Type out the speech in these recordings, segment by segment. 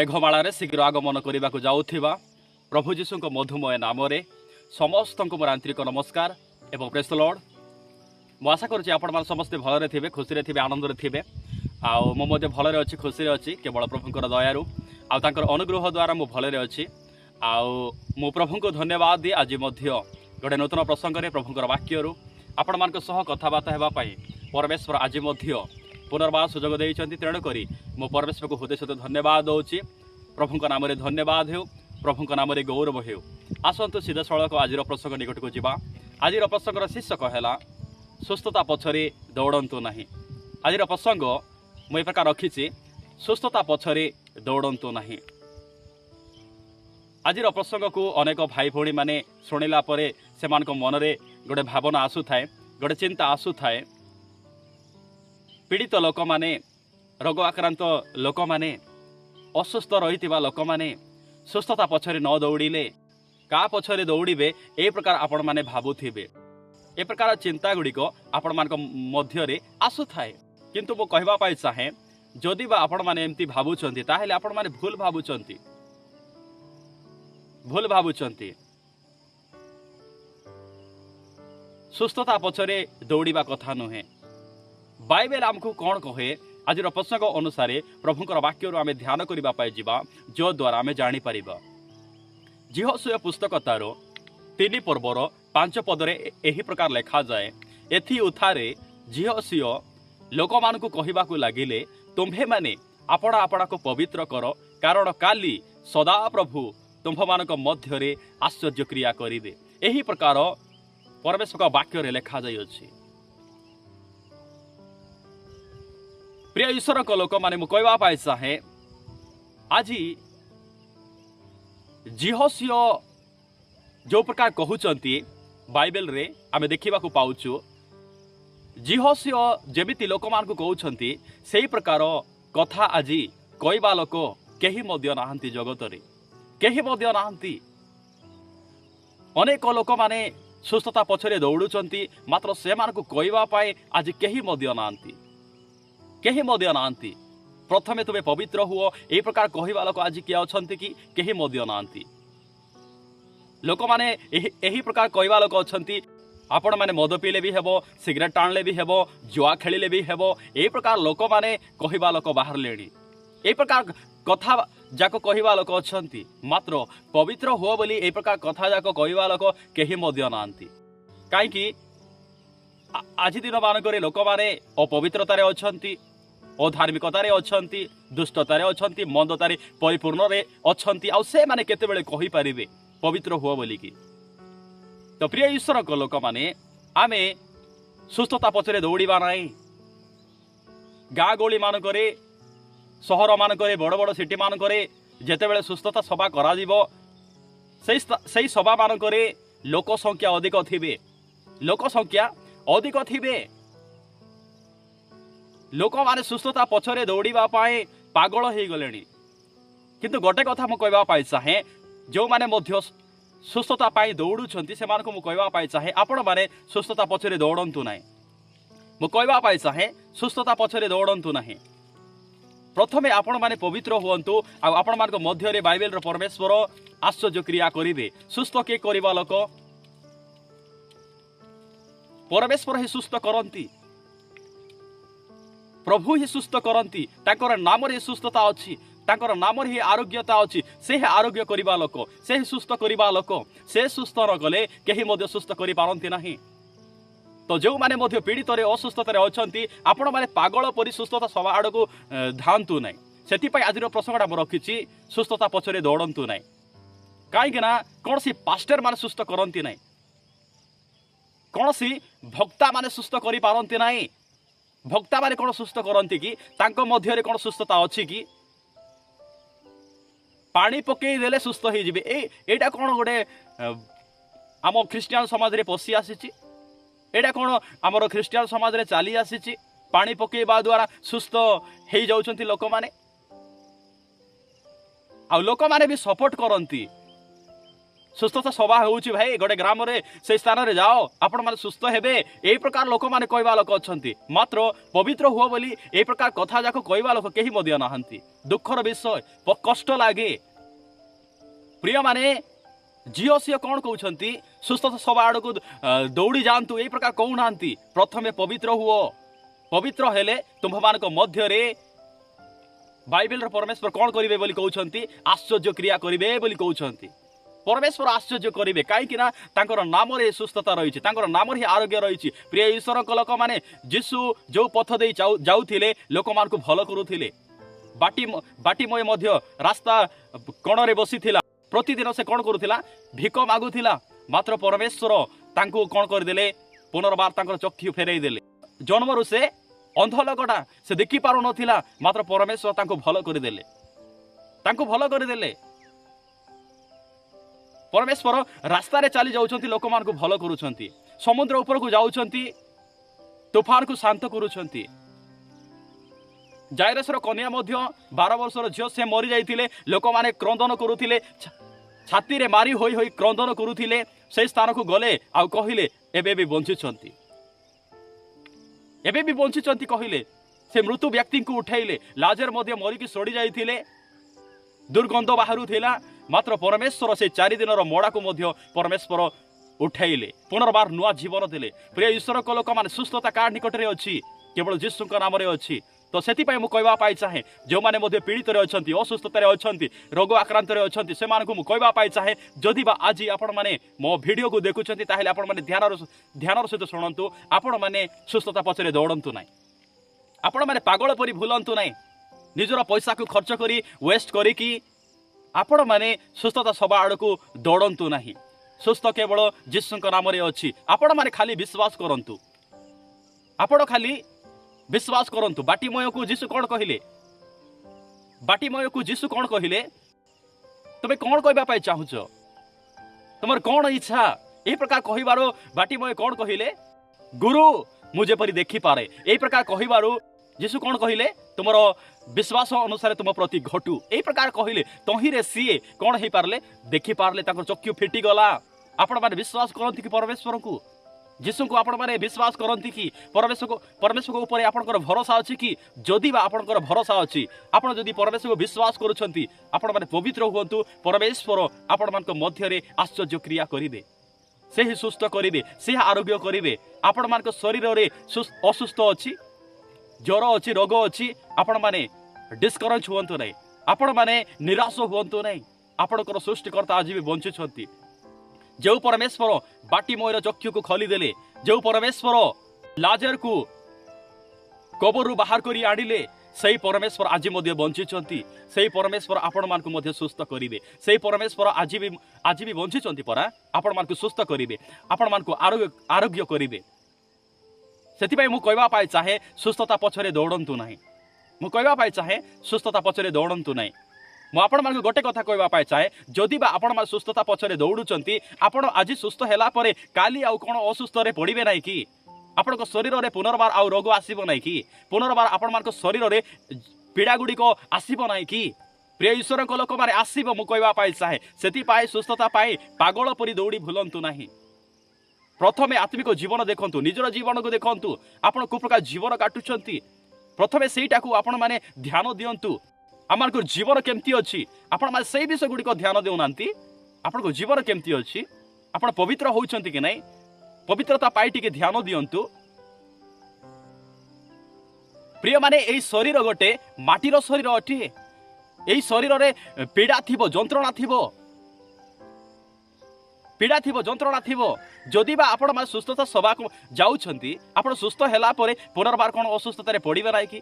मेघमाला शीघ्र आगमन करने को जाऊथिबा प्रभु जीशु मधुमय नाम समस्त मोर आंतरिक नमस्कार एवं प्रेज द लॉर्ड। मु आशा करुँच आपण समस्ते भलरे थे, खुशी थे, आनंद थे। मु भलरे अच्छी खुशी अच्छी केवल प्रभुंर दयारु आर अनुग्रह द्वारा मु भलरे अच्छी। मु प्रभु को धन्यवाद दी आज गोटे नूतन प्रसंग में प्रभुंर वाक्यरू आपण मान कथबार्ता होगापाई परमेश्वर आज पुनर्बार सुजोग देइछन्ति। तेणुक मु परमेश्वर को हृदय सहित धन्यवाद दूची। प्रभु नाम धन्यवाद हो, प्रभु नाम गौरव हो। आसतु सीधा सड़क आज प्रसंग निकट को जावा। आज प्रसंगर शीर्षक है सुस्थता पछरे दौड़तु नहीं। आज प्रसंग मुझे प्रकार रखी सुस्थता पछरे दौड़तु नहीं। आज प्रसंग को अनेक भाई भाई मैंने शुणिला से मन में गोटे भावना आसुए, गोटे चिंता आसुए। पीड़ित लोक मैंने, रोग आक्रांत लोक मैंने, असुस्थ रही लोक मैंने सुस्थता पछरे न दौड़िले क्या पछरे दौड़े ए प्रकार आपण मैंने भावुवे। ए प्रकार चिंता गुड़िक आपण मान मध्य आसुए। किंतु मु कहवाई चाहे जदि बा आपण मैंने एमती भावुंट ताहेले आपण मैंने भूल भावुंट। सुस्थता पछरे दौड़ा कथा नुहे। बाइबल आमको कौन कहे आज प्रसंग अनुसार प्रभुंर वाक्य आम ध्यान करने जा जो द्वारा आम जापर। यहोशुआ पुस्तक तार 3 पर्वर 5 पदरे यही प्रकार लिखा जाए, एथि उथारे यहोशुआ लोक मान कहवा लगिले तुम्भे माने आपणा आपणा को पवित्र कर, कारण काली सदा प्रभु तुम्भ मान मध्य आश्चर्य क्रिया करिवे। यही प्रकार परमेश्वर वाक्य लिखा जाइए। प्रिय ईश्वर को लोक माने मु कहवाई चाहे आज यहोशुआ जो प्रकार कहउचंती बाइबल रे आमे देखिबा को पाउछु। यहोशुआ जेमिति लोक मान को कहउचंती सेही प्रकार कथा आज कहबा लोक केही मध्य नाहंती, जगत रे केही मध्य नाहंती। अनेक लोक माने सुस्थता पछरे दौड़ुचंती, मात्र से मान को कहबा पाए आज केही मध्य नाहंती, केही मध्य नाहंती। प्रथमे तुमे पवित्र हुओ ए प्रकार कहबा लोक आज किए अछंती कि केही मध्य नाहंती। लोक माने एही प्रकार कहबा लोक अछंती आपण माने मद पीले भी हेबो, सिगरेट टाणले भी हेबो, जुआ खेलिले भी हेबो। ए प्रकार लोक माने कहबा लोक बाहर लेडी। ए प्रकार कथा जाको कहबा लोक अछंती, मात्र पवित्र हुओ बोली ए प्रकार कथा जाको कहबा लोक केही मध्य नाहंती। काई कि आज दिन मानक लोक माने अपवित्रतारे अछंती, अधार्मिकतारे अछंती, दुष्टतारे अछंती, मंदतारे परिपूर्ण रे अछंती। आ से माने केतेबेले कहि परिबे पवित्र हुओ बोली कि। तो प्रिय ईश्वर को लोक माने आमे सुस्थता पछरे दौड़िबा नाही। गाँ गली मानकरे, सहर मानकरे, बड़ बड़ सिटी मानकरे जेतेबेले सुस्थता सभा करा जीवो सेही सभा मानकरे लोक संख्या अधिक थिबे, लोक संख्या अधिक थिबे। लोक माने सुस्थता पछरे दौड़िबा पाए पागल हो गले। किंतु गोटे कथा मु कहबा पाई चाहे जो माने मध्य सुस्थता पाई दौड़ुछंती से मानको मु कहबा पाई चाहे आपण माने सुस्थता पछरे दौड़ंतु नाही। मु कहबा पाई चाहे सुस्थता पछरे दौड़ंतु नाही। प्रथमे आपण माने पवित्र हुअंतु आ आपण मानको मध्य रे बाइबल रो परमेश्वर आश्चर्य क्रिया करिवे। सुस्थ के करबा लोक परमेश्वर ही सुस्थ करंती, प्रभु ही सुस्थ करंती। ताकर नाम रे सुस्थता अछि, ताकर नाम रे आरोग्यता अछि। से आरोग्य करिबा लोक, से सुस्थ करिबा लोक, से सुस्थ न गले केही मध्य सुस्थ करि पारंती नाही। तो जो माने मध्य पीड़ित रे असुस्थता अछंती आपण माने पागल परि सुस्थता सब आड़ को धांतु नाही। सेति पय आजिर प्रसंगटा म रखिछि सुस्थता पछरे दौड़ंतु नाही। काई कि ना कोनसी पास्टर माने सुस्थ करंती नाही, कोनसी भक्ता माने सुस्थ करि पारंती नाही। भक्ता माने कोन सुस्थ करंती कि तांको मध्य रे कोन सुस्थता अछि कि पानी पकई देले सुस्थ हो जिवे। एटा कोन गोटे आम ख्रिस्टियन समाज रे पसी आसीछि, एटा कोन हमर ख्रिस्टियन समाज रे चाली आसीछि। पानी पकेबा द्वारा सुस्थ हो जाउछंती लोक माने। आ लोक माने भी सपोर्ट करंती, ସୁସ୍ଥତା ସଭା ହେଉଛି ଭାଇ ଗୋଟେ ଗ୍ରାମରେ ସେଇ ସ୍ଥାନରେ ଯାଅ ଆପଣମାନେ ସୁସ୍ଥ ହେବେ, ଏଇ ପ୍ରକାର ଲୋକମାନେ କହିବା ଲୋକ ଅଛନ୍ତି। ମାତ୍ର ପବିତ୍ର ହୁଅ ବୋଲି ଏଇ ପ୍ରକାର କଥା ଯାକ କହିବା ଲୋକ କେହି ମଧ୍ୟ ନାହାନ୍ତି। ଦୁଃଖର ବିଷୟ, କଷ୍ଟ ଲାଗେ। ପ୍ରିୟମାନେ, ଝିଅ ସିଏ କ'ଣ କହୁଛନ୍ତି? ସୁସ୍ଥତା ସଭା ଆଡ଼କୁ ଦୌଡ଼ି ଯାଆନ୍ତୁ ଏଇ ପ୍ରକାର କହୁନାହାନ୍ତି। ପ୍ରଥମେ ପବିତ୍ର ହୁଅ। ପବିତ୍ର ହେଲେ ତୁମ୍ଭମାନଙ୍କ ମଧ୍ୟରେ ବାଇବେଲର ପରମେଶ୍ୱର କ'ଣ କରିବେ ବୋଲି କହୁଛନ୍ତି? ଆଶ୍ଚର୍ଯ୍ୟ କ୍ରିୟା କରିବେ ବୋଲି କହୁଛନ୍ତି। ପରମେଶ୍ୱର ଆଶ୍ଚର୍ଯ୍ୟ କରିବେ, କାହିଁକି ନା ତାଙ୍କର ନାମରେ ସୁସ୍ଥତା ରହିଛି, ତାଙ୍କର ନାମରେ ହିଁ ଆରୋଗ୍ୟ ରହିଛି। ପ୍ରିୟ ଈଶ୍ୱରଙ୍କ ଲୋକମାନେ, ଯୀଶୁ ଯେଉଁ ପଥ ଦେଇ ଯାଉଥିଲେ ଲୋକମାନଙ୍କୁ ଭଲ କରୁଥିଲେ। ବାଟିମୟ ମଧ୍ୟ ରାସ୍ତା କଣରେ ବସିଥିଲା। ପ୍ରତିଦିନ ସେ କ'ଣ କରୁଥିଲା? ଭିକ ମାଗୁଥିଲା। ମାତ୍ର ପରମେଶ୍ୱର ତାଙ୍କୁ କ'ଣ କରିଦେଲେ? ପୁନର୍ବାର ତାଙ୍କର ଚକ୍ଷୁ ଫେରାଇ ଦେଲେ। ଜନ୍ମରୁ ସେ ଅନ୍ଧ ଲୋକଟା, ସେ ଦେଖିପାରୁନଥିଲା, ମାତ୍ର ପରମେଶ୍ୱର ତାଙ୍କୁ ଭଲ କରିଦେଲେ, ତାଙ୍କୁ ଭଲ କରିଦେଲେ। ପରମେଶ୍ୱର ରାସ୍ତାରେ ଚାଲି ଯାଉଛନ୍ତି, ଲୋକମାନଙ୍କୁ ଭଲ କରୁଛନ୍ତି। ସମୁଦ୍ର ଉପରକୁ ଯାଉଛନ୍ତି, ତୁଫାନକୁ ଶାନ୍ତ କରୁଛନ୍ତି। ଜାଇରସର କନ୍ୟା ମଧ୍ୟ 12 ବର୍ଷର ଝିଅ, ସେ ମରିଯାଇଥିଲେ। ଲୋକମାନେ କ୍ରନ୍ଦନ କରୁଥିଲେ, ଛାତିରେ ମାରି ହୋଇ ହୋଇ କ୍ରନ୍ଦନ କରୁଥିଲେ। ସେଇ ସ୍ଥାନକୁ ଗଲେ ଆଉ କହିଲେ ଏବେ ବି ବଞ୍ଚିଛନ୍ତି, ଏବେ ବି ବଞ୍ଚିଛନ୍ତି କହିଲେ। ସେ ମୃତ୍ୟୁ ବ୍ୟକ୍ତିଙ୍କୁ ଉଠାଇଲେ। ଲାଜର ମଧ୍ୟ ମରିକି ସଡ଼ି ଯାଇଥିଲେ, ଦୁର୍ଗନ୍ଧ ବାହାରୁଥିଲା। ମାତ୍ର ପରମେଶ୍ୱର ସେ 4 ଦିନର ମଡ଼ାକୁ ମଧ୍ୟ ପରମେଶ୍ୱର ଉଠାଇଲେ, ପୁନର୍ବାର ନୂଆ ଜୀବନ ଦେଲେ। ପ୍ରିୟ ଈଶ୍ୱରଙ୍କ ଲୋକମାନେ, ସୁସ୍ଥତା କାହା ନିକଟରେ ଅଛି? କେବଳ ଯୀଶୁଙ୍କ ନାମରେ ଅଛି। ତ ସେଥିପାଇଁ ମୁଁ କହିବା ପାଇଁ ଚାହେଁ, ଯେଉଁମାନେ ମଧ୍ୟ ପୀଡ଼ିତରେ ଅଛନ୍ତି, ଅସୁସ୍ଥତାରେ ଅଛନ୍ତି, ରୋଗ ଆକ୍ରାନ୍ତରେ ଅଛନ୍ତି, ସେମାନଙ୍କୁ ମୁଁ କହିବା ପାଇଁ ଚାହେଁ, ଯଦି ବା ଆଜି ଆପଣମାନେ ମୋ ଭିଡ଼ିଓକୁ ଦେଖୁଛନ୍ତି, ତାହେଲେ ଆପଣମାନେ ଧ୍ୟାନର ସହିତ ଶୁଣନ୍ତୁ। ଆପଣମାନେ ସୁସ୍ଥତା ପଛରେ ଦୌଡ଼ନ୍ତୁ ନାହିଁ। ଆପଣମାନେ ପାଗଳ ପରି ଭୁଲନ୍ତୁ ନାହିଁ। ନିଜର ପଇସାକୁ ଖର୍ଚ୍ଚ କରି, ୱେଷ୍ଟ କରିକି ଆପଣମାନେ ସୁସ୍ଥତା ସଭା ଆଡ଼କୁ ଦୌଡ଼ନ୍ତୁ ନାହିଁ। ସୁସ୍ଥ କେବଳ ଯୀଶୁଙ୍କ ନାମରେ ଅଛି। ଆପଣମାନେ ଖାଲି ବିଶ୍ୱାସ କରନ୍ତୁ। ଆପଣ ଖାଲି ବିଶ୍ୱାସ କରନ୍ତୁ। ବାଟିମୟକୁ ଯୀଶୁ କ'ଣ କହିଲେ? ବାଟିମୟକୁ ଯୀଶୁ କ'ଣ କହିଲେ? ତୁମେ କ'ଣ କହିବା ପାଇଁ ଚାହୁଁଛ? ତୁମର କ'ଣ ଇଚ୍ଛା? ଏହି ପ୍ରକାର କହିବାରୁ ବାଟିମୟ କ'ଣ କହିଲେ? ଗୁରୁ, ମୁଁ ଯେପରି ଦେଖିପାରେ। ଏହି ପ୍ରକାର କହିବାରୁ ଯୀଶୁ କ'ଣ କହିଲେ? ତୁମର ବିଶ୍ୱାସ ଅନୁସାରେ ତୁମ ପ୍ରତି ଘଟୁ। ଏହି ପ୍ରକାର କହିଲେ ତହିଁରେ ସିଏ କ'ଣ ହେଇପାରିଲେ? ଦେଖିପାରିଲେ, ତାଙ୍କର ଚକ୍ଷୁ ଫିଟିଗଲା। ଆପଣମାନେ ବିଶ୍ୱାସ କରନ୍ତି କି ପରମେଶ୍ୱରଙ୍କୁ? ଯୀଶୁଙ୍କୁ ଆପଣମାନେ ବିଶ୍ୱାସ କରନ୍ତି କି? ପରମେଶ୍ୱରଙ୍କ ଉପରେ ଆପଣଙ୍କର ଭରସା ଅଛି କି? ଯଦି ବା ଆପଣଙ୍କର ଭରସା ଅଛି, ଆପଣ ଯଦି ପରମେଶ୍ୱରକୁ ବିଶ୍ୱାସ କରୁଛନ୍ତି, ଆପଣମାନେ ପବିତ୍ର ହୁଅନ୍ତୁ। ପରମେଶ୍ୱର ଆପଣମାନଙ୍କ ମଧ୍ୟରେ ଆଶ୍ଚର୍ଯ୍ୟ କ୍ରିୟା କରିବେ। ସେ ହିଁ ସୁସ୍ଥ କରିବେ, ସେ ଆରୋଗ୍ୟ କରିବେ। ଆପଣମାନଙ୍କ ଶରୀରରେ ଅସୁସ୍ଥ ଅଛି, ଜ୍ୱର ଅଛି, ରୋଗ ଅଛି, ଆପଣମାନେ ଡିସ୍କରେଜ୍ ହୁଅନ୍ତୁ ନାହିଁ। ଆପଣମାନେ ନିରାଶ ହୁଅନ୍ତୁ ନାହିଁ। ଆପଣଙ୍କର ସୃଷ୍ଟିକର୍ତ୍ତା ଆଜି ବି ବଞ୍ଚିଛନ୍ତି। ଯେଉଁ ପରମେଶ୍ୱର ବାଟିମୟର ଚକ୍ଷୁକୁ ଖୋଲିଦେଲେ, ଯେଉଁ ପରମେଶ୍ୱର ଲାଜରକୁ କବରରୁ ବାହାର କରି ଆଣିଲେ, ସେହି ପରମେଶ୍ୱର ଆଜି ମଧ୍ୟ ବଞ୍ଚିଛନ୍ତି। ସେହି ପରମେଶ୍ୱର ଆପଣମାନଙ୍କୁ ମଧ୍ୟ ସୁସ୍ଥ କରିବେ। ସେହି ପରମେଶ୍ୱର ଆଜି ବି ବଞ୍ଚିଛନ୍ତି ପରା, ଆପଣମାନଙ୍କୁ ସୁସ୍ଥ କରିବେ, ଆପଣମାନଙ୍କୁ ଆରୋଗ୍ୟ କରିବେ। ସେଥିପାଇଁ ମୁଁ କହିବା ପାଇଁ ଚାହେଁ, ସୁସ୍ଥତା ପଛରେ ଦୌଡ଼ନ୍ତୁ ନାହିଁ। ମୁଁ କହିବା ପାଇଁ ଚାହେଁ, ସୁସ୍ଥତା ପଛରେ ଦୌଡ଼ନ୍ତୁ ନାହିଁ। ମୁଁ ଆପଣମାନଙ୍କୁ ଗୋଟେ କଥା କହିବା ପାଇଁ ଚାହେଁ, ଯଦି ବା ଆପଣମାନେ ସୁସ୍ଥତା ପଛରେ ଦୌଡ଼ୁଛନ୍ତି, ଆପଣ ଆଜି ସୁସ୍ଥ ହେଲା ପରେ କାଲି ଆଉ କ'ଣ ଅସୁସ୍ଥରେ ପଡ଼ିବେ ନାହିଁ କି? ଆପଣଙ୍କ ଶରୀରରେ ପୁନର୍ବାର ଆଉ ରୋଗ ଆସିବ ନାହିଁ କି? ପୁନର୍ବାର ଆପଣମାନଙ୍କ ଶରୀରରେ ପୀଡ଼ାଗୁଡ଼ିକ ଆସିବ ନାହିଁ କି? ପ୍ରିୟ ଈଶ୍ୱରଙ୍କ ଲୋକମାନେ, ଆସିବ। ମୁଁ କହିବା ପାଇଁ ଚାହେଁ, ସେଥିପାଇଁ ସୁସ୍ଥତା ପାଇଁ ପାଗଳ ପରି ଦୌଡ଼ି ଭୁଲନ୍ତୁ ନାହିଁ। ପ୍ରଥମେ ଆତ୍ମିକ ଜୀବନ ଦେଖନ୍ତୁ, ନିଜର ଜୀବନକୁ ଦେଖନ୍ତୁ। ଆପଣ କେଉଁ ପ୍ରକାର ଜୀବନ କାଟୁଛନ୍ତି, ପ୍ରଥମେ ସେଇଟାକୁ ଆପଣମାନେ ଧ୍ୟାନ ଦିଅନ୍ତୁ। ଆମମାନଙ୍କର ଜୀବନ କେମିତି ଅଛି, ଆପଣମାନେ ସେଇ ବିଷୟ ଗୁଡ଼ିକ ଧ୍ୟାନ ଦେଉନାହାନ୍ତି। ଆପଣଙ୍କ ଜୀବନ କେମିତି ଅଛି, ଆପଣ ପବିତ୍ର ହେଉଛନ୍ତି କି ନାହିଁ, ପବିତ୍ରତା ପାଇଁ ଟିକେ ଧ୍ୟାନ ଦିଅନ୍ତୁ। ପ୍ରିୟମାନେ, ଏହି ଶରୀର ଗୋଟେ ମାଟିର ଶରୀର ଅଟେ। ଏହି ଶରୀରରେ ପୀଡ଼ା ଥିବ, ଯନ୍ତ୍ରଣା ଥିବ, ପୀଡ଼ା ଥିବ, ଯନ୍ତ୍ରଣା ଥିବ। ଯଦି ବା ଆପଣମାନେ ସୁସ୍ଥତା ସଭାକୁ ଯାଉଛନ୍ତି, ଆପଣ ସୁସ୍ଥ ହେଲା ପରେ ପୁନର୍ବାର କ'ଣ ଅସୁସ୍ଥତାରେ ପଡ଼ିବେ ନାହିଁ କି?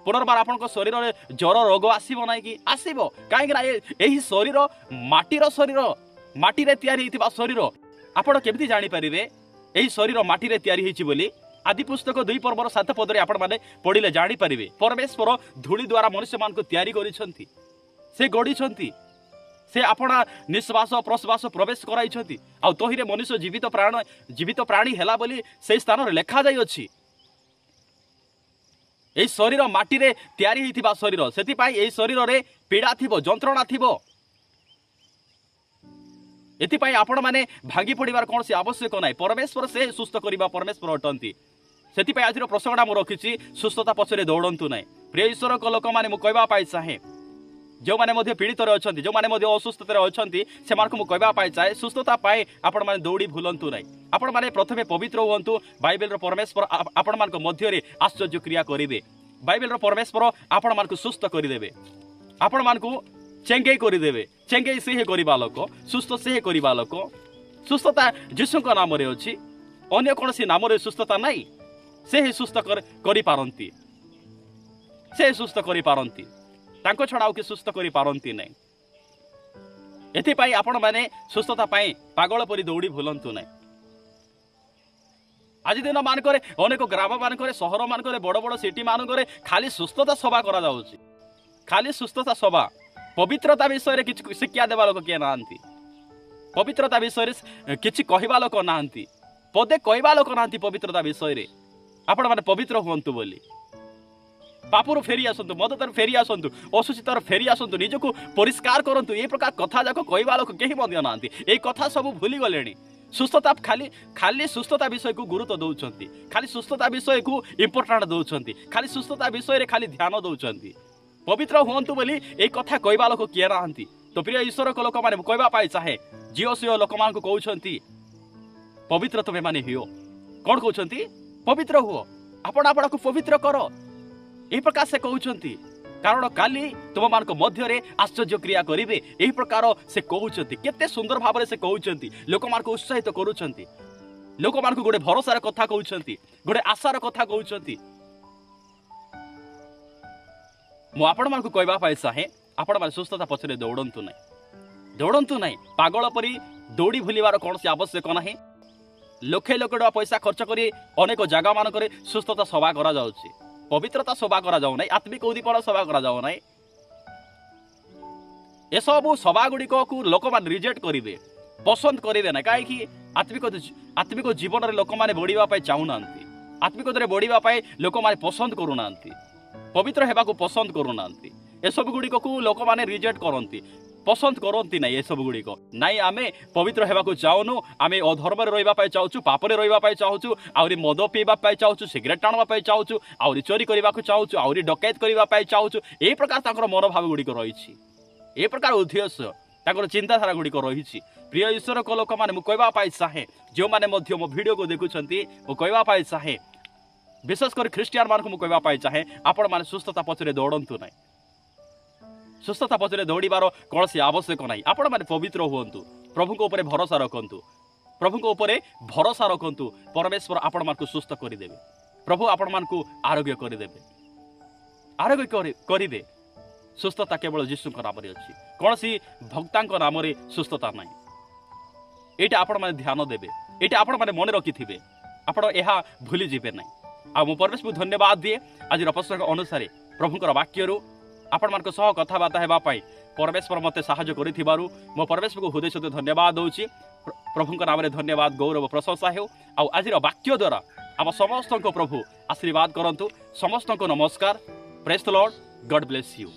ପୁନର୍ବାର ଆପଣଙ୍କ ଶରୀରରେ ଜ୍ୱର ରୋଗ ଆସିବ ନାହିଁ କି? ଆସିବ। କାହିଁକି ନା ଏହି ଶରୀର ମାଟିର ଶରୀର, ମାଟିରେ ତିଆରି ହେଇଥିବା ଶରୀର। ଆପଣ କେମିତି ଜାଣିପାରିବେ ଏହି ଶରୀର ମାଟିରେ ତିଆରି ହେଇଛି ବୋଲି? ଆଦି ପୁସ୍ତକ 2 ପର୍ବର 7 ପଦରେ ଆପଣମାନେ ପଢ଼ିଲେ ଜାଣିପାରିବେ। ପରମେଶ୍ୱର ଧୂଳି ଦ୍ୱାରା ମନୁଷ୍ୟମାନଙ୍କୁ ତିଆରି କରିଛନ୍ତି, ସେ ଗଢ଼ିଛନ୍ତି, ସେ ଆପଣା ନିଶ୍ୱାସ ପ୍ରଶ୍ୱାସ ପ୍ରବେଶ କରାଇଛନ୍ତି। ଆଉ ତହିଁରେ ମନୁଷ୍ୟ ଜୀବିତ ପ୍ରାଣୀ ହେଲା ବୋଲି ସେହି ସ୍ଥାନରେ ଲେଖାଯାଇଅଛି। ଏହି ଶରୀର ମାଟିରେ ତିଆରି ହେଇଥିବା ଶରୀର, ସେଥିପାଇଁ ଏହି ଶରୀରରେ ପୀଡ଼ା ଥିବ, ଯନ୍ତ୍ରଣା ଥିବ। एथिपाई आपण माने भांगी पड़िबार कौन सी आवश्यक ना परमेश्वर से सुस्थ करवा परमेश्वर अटंती से आज प्रसंगटा मुझे रखी सुस्थता पछरे दौड़ू ना प्रिय ईश्वर को लोक मैंने मुझे चाहे जो मैंने पीड़ित अच्छा जो मैंने असुस्थ अच्छा से मुझे चाहे सुस्थता पाए आपण मैंने दौड़ी भूलु ना आपण मैंने प्रथमे पवित्र हूँ बाइबल परमेश्वर आपण मान मध्य आश्चर्य क्रिया करेंगे बाइबल परमेश्वर आपण मान सुस्थ करदे आपण मान चेंगे करदे चेंगे से ही करवा लोक सुस्थ से ही करवा लोक सुस्थता जीशु नाम अच्छी अन्य कौन सी नाम सुस्थता नहीं से ही सुस्थ करि पारंती से सुस्थ करि पारंती तांको छड़ा कि सुस्थ करि पारंती नहीं एथिपाई आपण माने सुस्थता पाई पागल परी दौड़ी भूलंतु नहीं आज दिन मानकरे अनेक ग्राम मानकरे सहर मानकरे बड़ बड़ सिटी मानकरे खाली सुस्थता सभा करा जाउची खाली सुस्थता सभा पवित्रता विषय रे किछि शिक्षा देबा लोक के नांती पवित्रता विषय रे किछि कहबा लोक नांती पदे कहबा लोक नांती पवित्रता विषय रे आपण माने पवित्र हुंतु बोली पापुर फेरी आसतु मदतर फेरी आसतु असुचितर फेरी आसतु निजको परिष्कार करंतु ए प्रकार कथा जाक कहबा लोक केही मध्य नांती ए कथा सब भूली गलेनी सुस्थता खाली खाली सुस्थता विषय को गुरुत्व दौरान खाली सुस्थता विषय को इम्पोर्टाट दौरान खाली सुस्थता विषय रे खाली ध्यान दौरान पवित्र हुंतु बोली ए कथा कहबा लोक किए नांती तो प्रिय ईश्वर को लोक माने कहबा पाई चाहे जियो सियो लोक मान को कहउछंती पवित्र तमे माने हियो कोन कहउछंती पवित्र हुओ आपण आपण को पवित्र करो ए प्रकार से कहउछंती कारण काली तुम मान मध्य आश्चर्य क्रिया करेंगे यही प्रकार से कहते केते सुंदर भाव से कहते लोक मान उत्साहित करुँच लोक मान गोटे भरोसार कथा कहते गोटे आशार कथा कहते मुझे कहवाई चाहे आपण मैंने सुस्थता पछरे दौड़ू ना पागल परी दौड़ी भूलिबार कौन सी आवश्यक ना लक्षे लक्ष टका पैसा खर्च कर अनेक जगह मानक सुस्थता सभा करा जाउछि पवित्रता सभा करा जाऊ ना आत्मिक उद्दीपना सभा करा जाऊ ना ए सब सभा गुड़िक को लोक मान रिजेक्ट करेंगे पसंद करेंगे ना कहीं आत्मिक जीवन में लोक मैंने बढ़ापी चाहूना आत्मिकता बढ़ापी लोक मैंने पसंद करूना पवित्र होगा पसंद करूना ए सब गुड़िक को लोक मैंने रिजेक्ट करती पसंद करती ना ये सब गुड़िक नाई आमे पवित्र होगा चाहूनु आमे अधर्म रही चाहूँ पापरे रही चाहूँ आहरी मद पीवाई चाहूँ सिगरेट टाणवाई चाहूँ आहरी चोरी करने को चाहूँ आहरी डकैत करने चाहूँ यही प्रकार मनोभाव गुड़िक रही ए प्रकार उद्देश्य चिंताधारा गुड़िक रही प्रिय ईश्वर को लोक मैंने कहवाई चाहे जो मैंने मो भिडियो को देखुं कहवाई चाहे विशेषकर ख्रीस्टियान मान को कहवाई चाहे आपण मैंने सुस्थता पछरे दौड़ू ना सुस्थता पछरे दौड़ार कौन सी आवश्यक ना आपण मैंने पवित्र हूँ प्रभु को ऊपर भरोसा रखु प्रभु को ऊपर भरोसा रखु परमेश्वर आपण मान को सुस्थ करदे प्रभु आपण मान को आरोग्य करदे आरोग्य करेंगे सुस्थता केवल जीशु नाम अच्छी कौन सी भक्ता नाम सुस्थता ना ये आपण मैंने ध्यान देवे ये आपण मैंने मन रखि आपण यह भूली जीवे ना आ परमेश्वर को धन्यवाद दिए आज प्रसंग अनुसार प्रभुकर वाक्यरू आपण मान सह कथबार्ता होगापाई परमेश्वर मत साहाय्य करिथिबारु मो परमेश्वर को हृदय सहित धन्यवाद दूची प्रभु नाम धन्यवाद गौरव प्रशंसा हो आज वाक्य द्वारा आम समस्त प्रभु आशीर्वाद करंतु समस्त नमस्कार praise the Lord God bless you.